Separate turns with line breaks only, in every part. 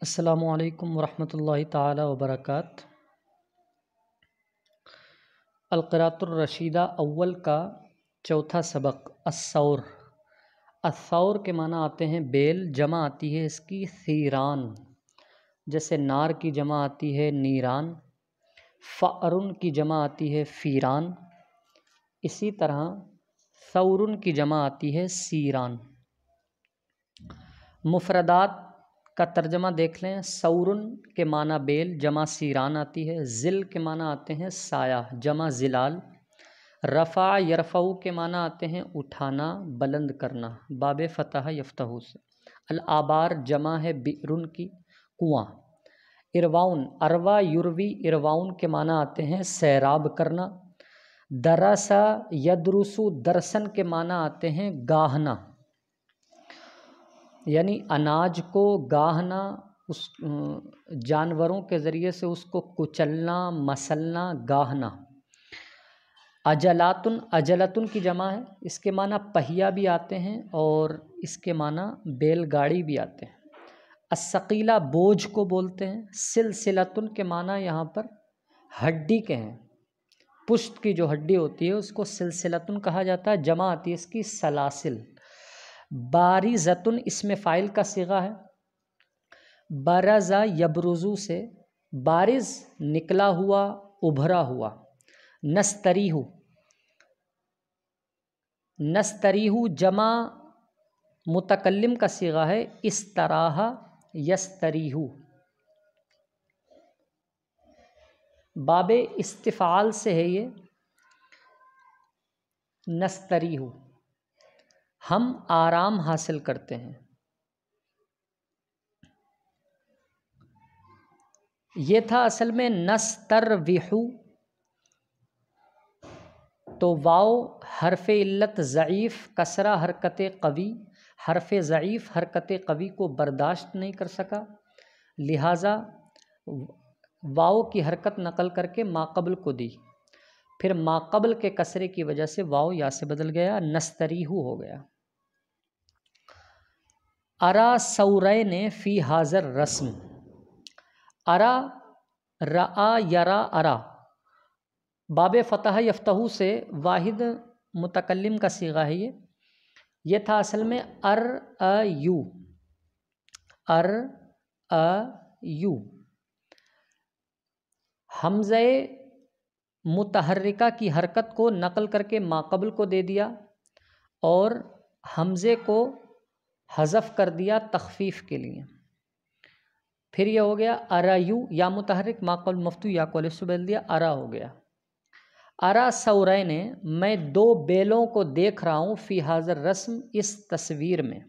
अस्सलामुअलैकुम वरहमतुल्लाहि ताला वबरकात। अलक़रातुर रशीदा अव्वल का चौथा सबक अस्सौर। अस्सौर के माना आते हैं बेल, जमा आती है इसकी सीरान, जैसे नार की जमा आती है नीरान, फ़अरुन की जमा आती है फ़ीरान, इसी तरह सौरुन की जमा आती है सीरान। मुफ़रदात का तर्जमा देख लें। सौरुन के माना बेल, जमा सीरान आती है। ज़िल के माना आते हैं साया, जमा ज़िलाल। रफ़ा यरफ़ऊ के माना आते हैं उठाना, बुलंद करना, बाब फ़तह यफ़तहू से। अल आबार जमा है बिरुन की, कुआँ। इरवाउन अरवा युरवी इरवाउन के माना आते हैं सैराब करना। दरसा यदरुसु दरसन के माना आते हैं गाहना, यानी अनाज को गाहना, उस जानवरों के ज़रिए से उसको कुचलना, मसलना, गाहना। अजलातुन अजलतुन की जमा है, इसके माना पहिया भी आते हैं और इसके माना बैलगाड़ी भी आते हैं। अस्सकीला बोझ को बोलते हैं। सिलसिलतुन के माना यहाँ पर हड्डी के हैं, पुश्त की जो हड्डी होती है उसको सिलसिलतुन कहा जाता है। जमा आती है इसकी सलासिल। बारिज़तुन इसमें फ़ाइल का सिगा है। बरज़ा यबरुज़ु से, बारिज़ निकला हुआ, उभरा हुआ। नस्तरीहु नस्तरीहु जमा मुतकल्लिम का सिगा है। इस्तराह यस्तरीहु, बाबे इस्तिफ़ाल से है ये। नस्तरीहु हम आराम हासिल करते हैं। ये था असल में नस्तरविहु, तो वाव हरफ इल्लत ज़ईफ़, कसरा हरकत कवी, हरफ ज़ईफ़ हरकत कवी को बर्दाश्त नहीं कर सका, लिहाजा वाव की हरकत नकल करके माक़बल को दी। फिर माक़बल के कसरे की वजह से वाव या से बदल गया, नस्तरीहु हो गया। अरा सौरैन फ़ी हाज़र रस्म। अरा रआ यरा अरा, बाब फ़तह यफ़तहू से वाहिद मुतकल्लिम का सीगा है ये था असल में अर अ यू, अर अ यू। हमज़े मुतहर्रिका की हरकत को नकल करके माक़बल को दे दिया और हमज़े को हज़फ कर दिया तख़फ़ीफ़ के लिए। फिर यह हो गया अरायू, या मुतहर्रिक माक़बल मफ्तू या को अलिफ से बदल दिया, अरा हो गया। अरा सौरैने मैं दो बेलों को देख रहा हूँ, फ़ी हाज़र रस्म इस तस्वीर में,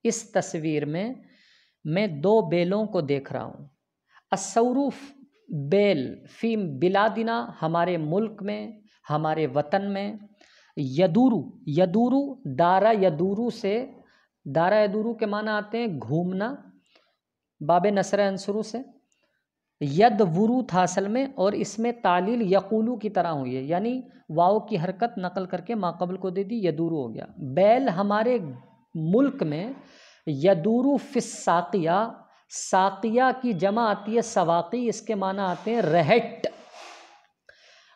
इस तस्वीर में मैं दो बेलों को देख रहा हूँ। अस्सौरूफ बेल, फ़ी बिलादिना हमारे मुल्क में, हमारे वतन में। यदूरू यदूरू दारा यदूरू से, दारा यदूरू के माना आते हैं घूमना, बाब नसर अंसरू से। यद वुरू था असल में, और इसमें तालील यकूलू की तरह हुई है, यानी वाव की हरकत नकल करके माक़बल को दे दी, यदूरू हो गया। बैल हमारे मुल्क में, यदूरू फिस साक़िया, साक़िया की जमा आती है सवाक़ी, इसके माना आते हैं रहट।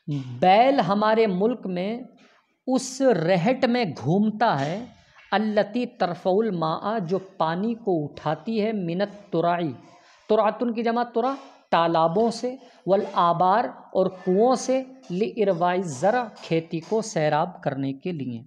बैल हमारे मुल्क में उस रहट में घूमता है, अल्लती तरफ़उल माआ जो पानी को उठाती है, मिनत तुराई, तुरातुन की जमा तुरा तालाबों से, वल आबार और कुओं से, लि इरवाई ज़रा खेती को सैराब करने के लिए।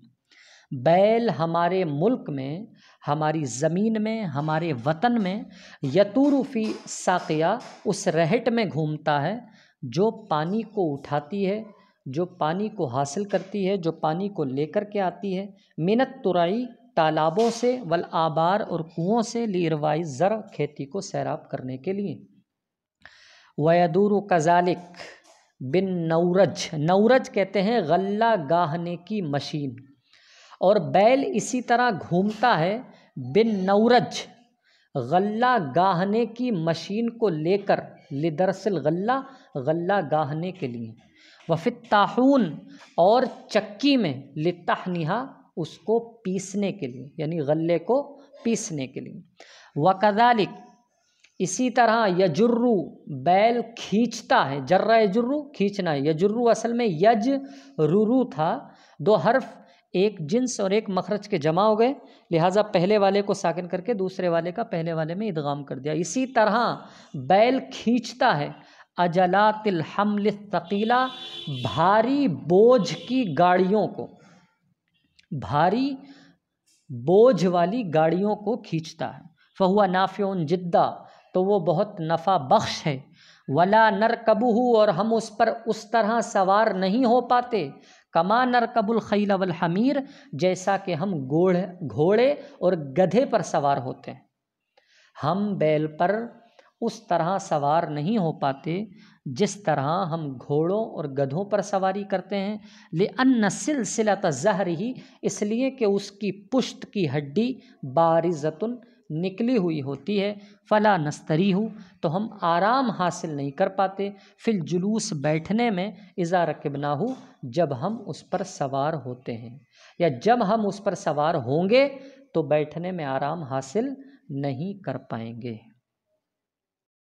बैल हमारे मुल्क में, हमारी ज़मीन में, हमारे वतन में, यतूरु फ़ी साक़िया उस रहट में घूमता है जो पानी को उठाती है, जो पानी को हासिल करती है, जो पानी को लेकर के आती है, मिनत तुराई तालाबों से, वल आबार और कुओं से, लि इरवाई ज़रा खेती को सैराब करने के लिए। वयदूरु कज़ालिक बिन नौरज, नौरज कहते हैं गल्ला गाहने की मशीन, और बैल इसी तरह घूमता है बिन नौरज गल्ला गाहने की मशीन को लेकर, लिदरसिल गल्ला गल्ला गाहने के लिए। वफ़ित ताहून और चक्की में, लितहनिहा उसको पीसने के लिए, यानी गल्ले को पीसने के लिए। वकज़ालिक इसी तरह यजुर्रु, बैल खींचता है, जर्रा यजुर्रु खींचना है, यजुर्रु असल में यज रुरु था, दो हर्फ एक जिन्स और एक मखरज के जमा हो गए, लिहाजा पहले वाले को साकिन करके दूसरे वाले का पहले वाले में इदगाम कर दिया। इसी तरह बैल खींचता है, अजलातिल हमल थकीला, भारी बोझ की गाड़ियों को, भारी बोझ वाली गाड़ियों को खींचता है। फहुआ नाफ़िउन जिद्दा, तो वो बहुत नफ़ा बख्श है। वला नरकबुहु, और हम उस पर उस तरह सवार नहीं हो पाते, कमा नरकबुल खैल वल हमीर, जैसा कि हम घोड़े और गधे पर सवार होते हैं। हम बैल पर उस तरह सवार नहीं हो पाते जिस तरह हम घोड़ों और गधों पर सवारी करते हैं। लिअन्न सिलसिलत ज़हरिही, इसलिए कि उसकी पुश्त की हड्डी बारिज़तुन, निकली हुई होती है। फ़ला नस्तरीहु, तो हम आराम हासिल नहीं कर पाते। फिल जुलूस, बैठने में, इज़ा रकिबनाहु, जब हम उस पर सवार होते हैं, या जब हम उस पर सवार होंगे तो बैठने में आराम हासिल नहीं कर पाएंगे।